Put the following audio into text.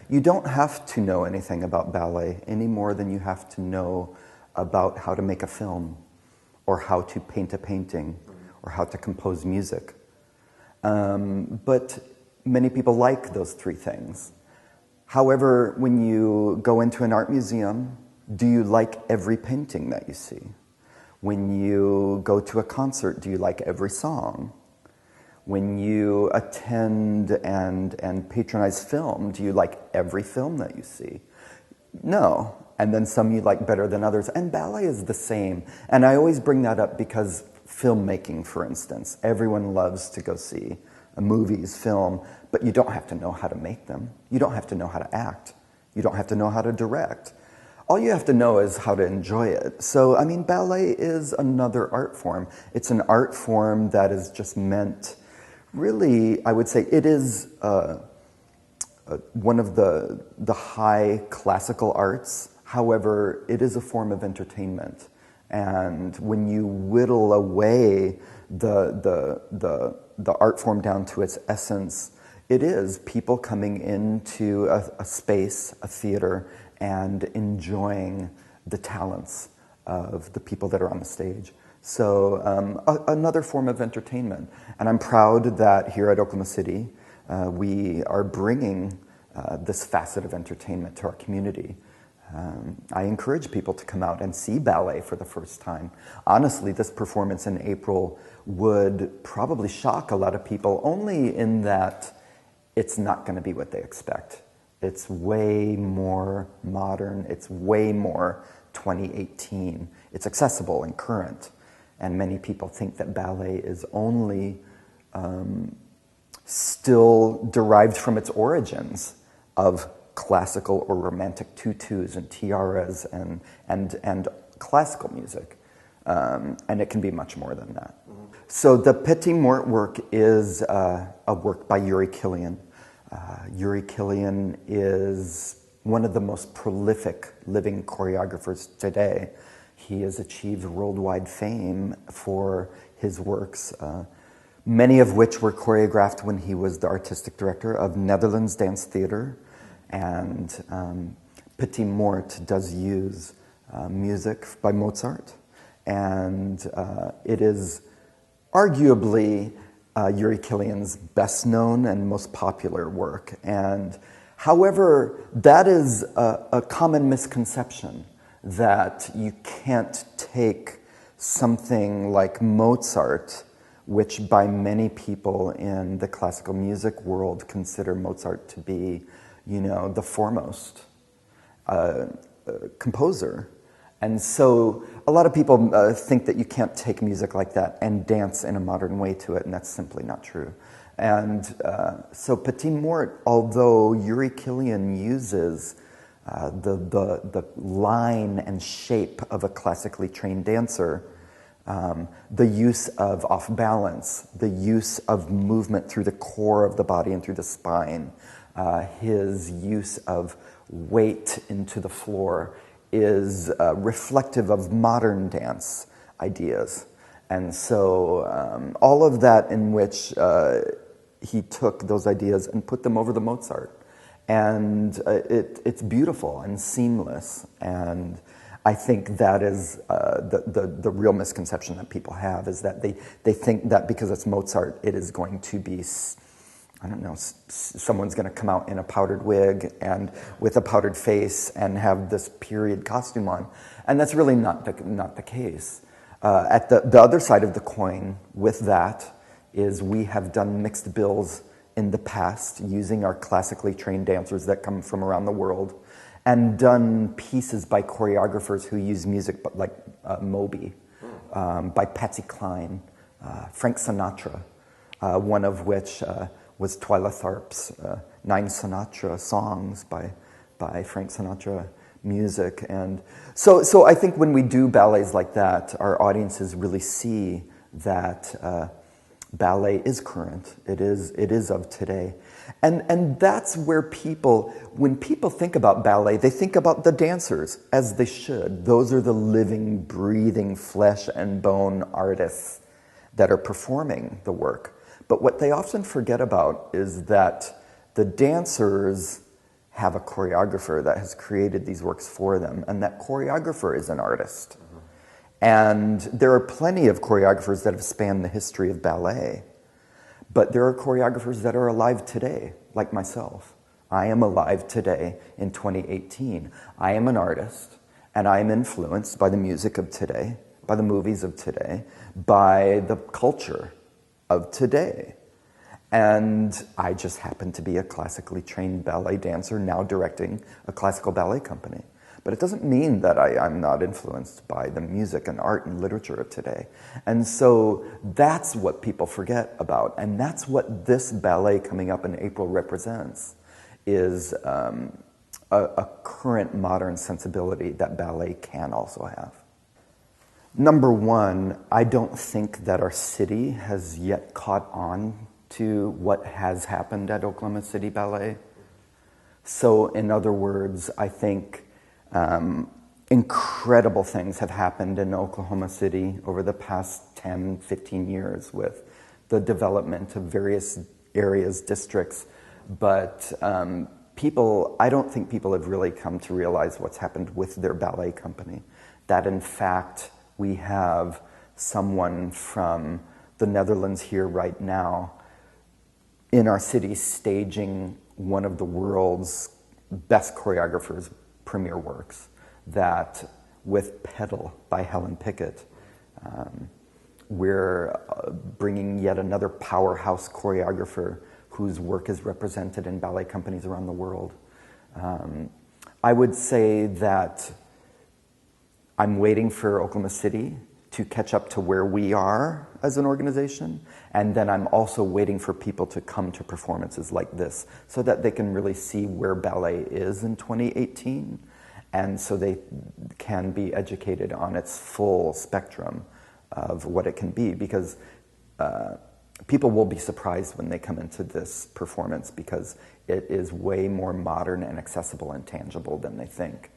You don't have to know anything about ballet any more than you have to know about how to make a film, or how to paint a painting, or how to compose music. But many people like those three things. However, when you go into an art museum, do you like every painting that you see? When you go to a concert, do you like every song? When you attend and patronize film, do you like every film that you see? No. And then some you like better than others. And ballet is the same. And I always bring that up because filmmaking, for instance, everyone loves to go see movies, film, but you don't have to know how to make them. You don't have to know how to act. You don't have to know how to direct. All you have to know is how to enjoy it. So, I mean, ballet is another art form. It's an art form that is just meant, really, I would say, it is one of the high classical arts. However, it is a form of entertainment. And when you whittle away the art form down to its essence, it is people coming into a space, a theater, and enjoying the talents of the people that are on the stage. So another form of entertainment. And I'm proud that here at Oklahoma City, we are bringing this facet of entertainment to our community. I encourage people to come out and see ballet for the first time. Honestly, this performance in April would probably shock a lot of people, only in that it's not going to be what they expect. It's way more modern. It's way more 2018. It's accessible and current. And many people think that ballet is only still derived from its origins of classical or romantic tutus and tiaras and classical music. And it can be much more than that. Mm-hmm. So the Petite Mort work is a work by Yuri Killian. Yuri Killian is one of the most prolific living choreographers today. He has achieved worldwide fame for his works, many of which were choreographed when he was the artistic director of Netherlands Dance Theater. And Petite Mort does use music by Mozart. And it is arguably Yuri Killian's best known and most popular work. And however, that is a common misconception, that you can't take something like Mozart, which by many people in the classical music world consider Mozart to be, you know, the foremost composer. And so a lot of people think that you can't take music like that and dance in a modern way to it, and that's simply not true. And so Petite Mort, although Yuri Killian uses the line and shape of a classically trained dancer, the use of off balance, the use of movement through the core of the body and through the spine, his use of weight into the floor is reflective of modern dance ideas. And so all of that in which he took those ideas and put them over the Mozart. And it's beautiful and seamless. And I think that is the real misconception that people have, is that they think that because it's Mozart, it is going to be, I don't know, someone's going to come out in a powdered wig and with a powdered face and have this period costume on. And that's really not the case. At the other side of the coin with that is we have done mixed bills in the past using our classically trained dancers that come from around the world, and done pieces by choreographers who use music like Moby, by Patsy Cline, Frank Sinatra, one of which was Twyla Tharp's 9 Sinatra songs by Frank Sinatra music. And so I think when we do ballets like that, our audiences really see that ballet is current. It is of today. And that's where when people think about ballet, they think about the dancers, as they should. Those are the living, breathing, flesh and bone artists that are performing the work. But what they often forget about is that the dancers have a choreographer that has created these works for them, and that choreographer is an artist. And there are plenty of choreographers that have spanned the history of ballet, but there are choreographers that are alive today, like myself. I am alive today in 2018. I am an artist, and I am influenced by the music of today, by the movies of today, by the culture of today. And I just happen to be a classically trained ballet dancer now directing a classical ballet company. But it doesn't mean that I'm not influenced by the music and art and literature of today. And so that's what people forget about. And that's what this ballet coming up in April represents, is a current modern sensibility that ballet can also have. Number one, I don't think that our city has yet caught on to what has happened at Oklahoma City Ballet. So in other words, I think incredible things have happened in Oklahoma City over the past 10, 15 years with the development of various areas, districts, but I don't think people have really come to realize what's happened with their ballet company. That in fact, we have someone from the Netherlands here right now in our city staging one of the world's best choreographers' premier works, that with Petal by Helen Pickett, we're bringing yet another powerhouse choreographer whose work is represented in ballet companies around the world. I would say that I'm waiting for Oklahoma City to catch up to where we are as an organization, and then I'm also waiting for people to come to performances like this so that they can really see where ballet is in 2018, and so they can be educated on its full spectrum of what it can be, because people will be surprised when they come into this performance because it is way more modern and accessible and tangible than they think.